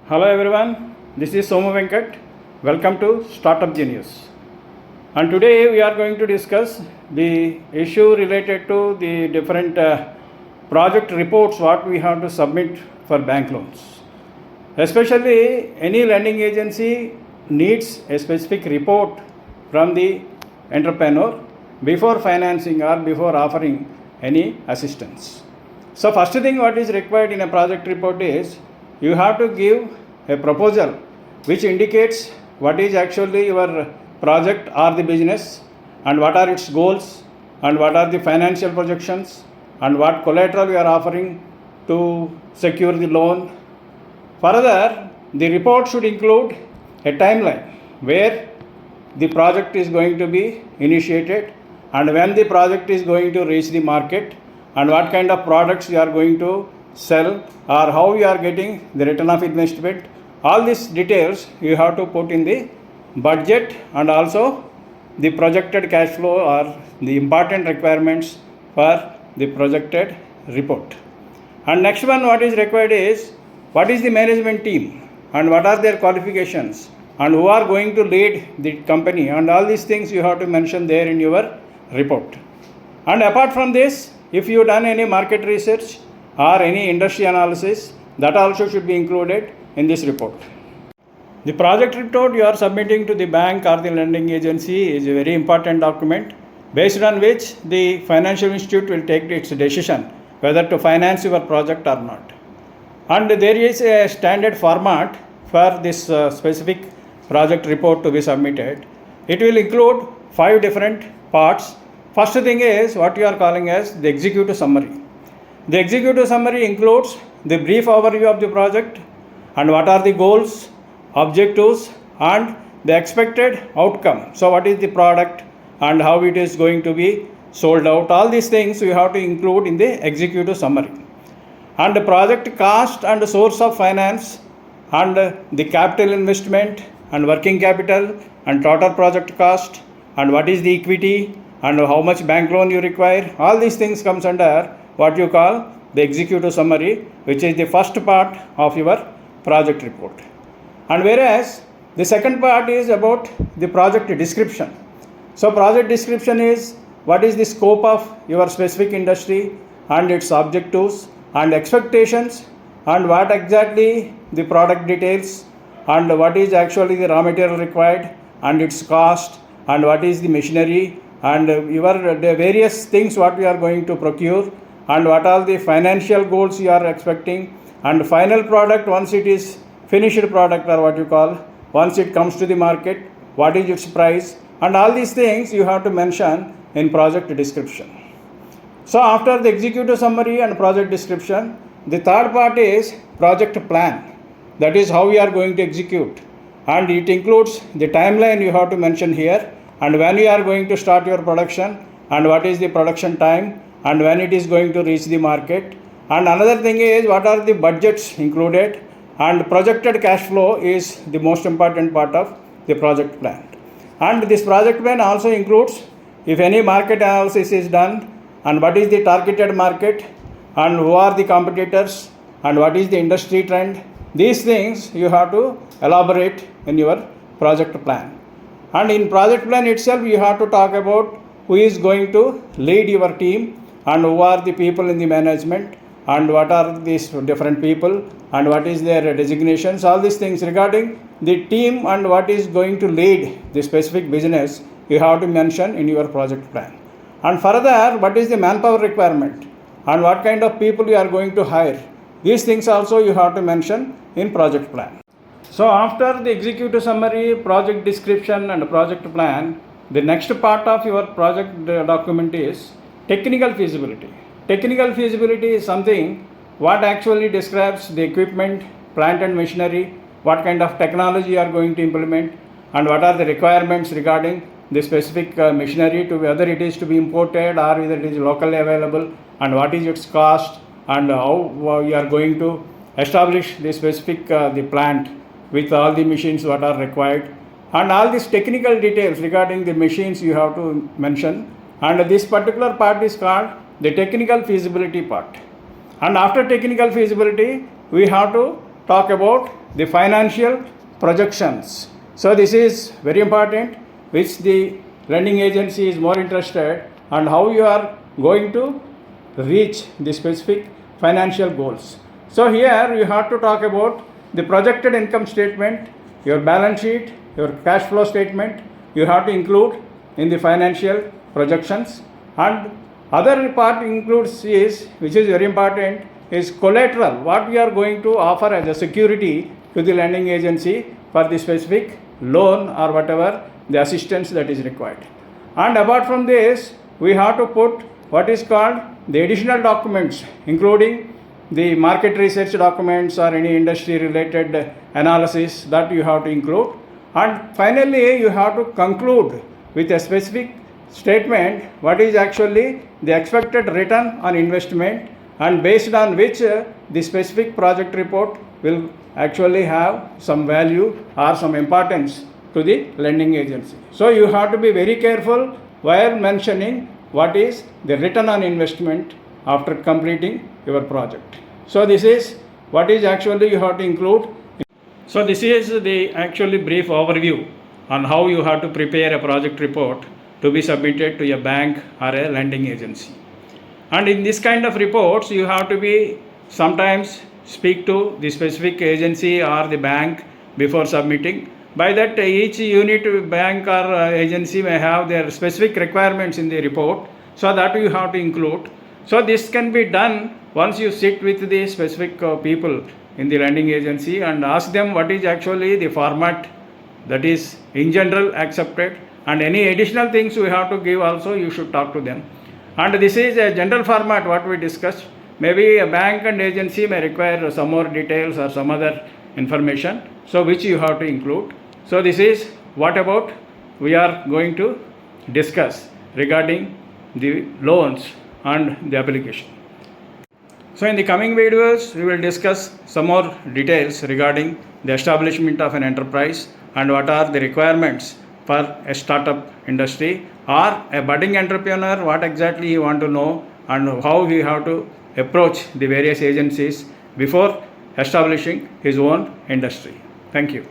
Hello everyone, this is Somu Venkat. Welcome to Startup Genius. And today we are going to discuss the issue related to the different project reports what we have to submit for bank loans. Especially any lending agency needs a specific report from the entrepreneur before financing or before offering any assistance. So first thing what is required in a project report is you have to give a proposal which indicates what is actually your project or the business and what are its goals and what are the financial projections and what collateral you are offering to secure the loan. Further, the report should include a timeline where the project is going to be initiated and when the project is going to reach the market and what kind of products you are going to sell or how you are getting the return of investment. All these details you have to put in the budget and also the projected cash flow or the important requirements for the projected report. And next one what is required is what is the management team and what are their qualifications and who are going to lead the company, and all these things you have to mention there in your report. And apart from this, if you done any market research or any industry analysis, that also should be included in this report. The project report you are submitting to the bank or the lending agency is a very important document based on which the financial institute will take its decision whether to finance your project or not. And there is a standard format for this specific project report to be submitted. It will include 5 different parts. First thing is what you are calling as the executive summary. The executive summary includes the brief overview of the project and what are the goals, objectives and the expected outcome. So what is the product and how it is going to be sold out. All these things you have to include in the executive summary. And the project cost and source of finance and the capital investment and working capital and total project cost and what is the equity and how much bank loan you require. All these things comes under what you call the executive summary, which is the first part of your project report. And whereas the second part is about the project description. So project description is what is the scope of your specific industry and its objectives and expectations and what exactly the product details and what is actually the raw material required and its cost and what is the machinery and the various things what we are going to procure and what are the financial goals you are expecting, and final product once it is finished product or what you call once it comes to the market, what is its price, and all these things you have to mention in project description. So after the executive summary and project description, the third part is project plan. That is how we are going to execute, and it includes the timeline you have to mention here and when you are going to start your production and what is the production time and when it is going to reach the market. And another thing is what are the budgets included, and projected cash flow is the most important part of the project plan. And this project plan also includes if any market analysis is done and what is the targeted market and who are the competitors and what is the industry trend. These things you have to elaborate in your project plan. And in project plan itself you have to talk about who is going to lead your team and who are the people in the management and what are these different people and what is their designations. All these things regarding the team and what is going to lead the specific business you have to mention in your project plan. And further, what is the manpower requirement and what kind of people you are going to hire. These things also you have to mention in project plan. So after the executive summary, project description and project plan, the next part of your project document is technical feasibility. Technical feasibility is something what actually describes the equipment, plant and machinery, what kind of technology you are going to implement and what are the requirements regarding the specific machinery, to whether it is to be imported or whether it is locally available and what is its cost and how you are going to establish the specific the plant with all the machines what are required, and all these technical details regarding the machines you have to mention. And this particular part is called the technical feasibility part. And after technical feasibility we have to talk about the financial projections. So this is very important, which the lending agency is more interested, and how you are going to reach the specific financial goals. So here you have to talk about the projected income statement, your balance sheet, your cash flow statement, you have to include in the financial projections. And other part includes is, which is very important, is collateral, what we are going to offer as a security to the lending agency for the specific loan or whatever the assistance that is required. And apart from this, we have to put what is called the additional documents, including the market research documents or any industry related analysis that you have to include. And finally, you have to conclude with a specific statement what is actually the expected return on investment, and based on which the specific project report will actually have some value or some importance to the lending agency. So you have to be very careful while mentioning what is the return on investment after completing your project. So this is what is actually you have to include. So this is the actually brief overview on how you have to prepare a project report to be submitted to a bank or a lending agency. And in this kind of reports, you have to be sometimes speak to the specific agency or the bank before submitting. By that, each unit, bank or agency may have their specific requirements in the report, so that you have to include. So this can be done once you sit with the specific people in the lending agency and ask them what is actually the format that is in general accepted, and any additional things we have to give also you should talk to them. And this is a general format what we discussed. Maybe a bank and agency may require some more details or some other information, so which you have to include. So this is what about we are going to discuss regarding the loans and the application. So in the coming videos, we will discuss some more details regarding the establishment of an enterprise and what are the requirements for a startup industry or a budding entrepreneur, what exactly you want to know and how he have to approach the various agencies before establishing his own industry. Thank you.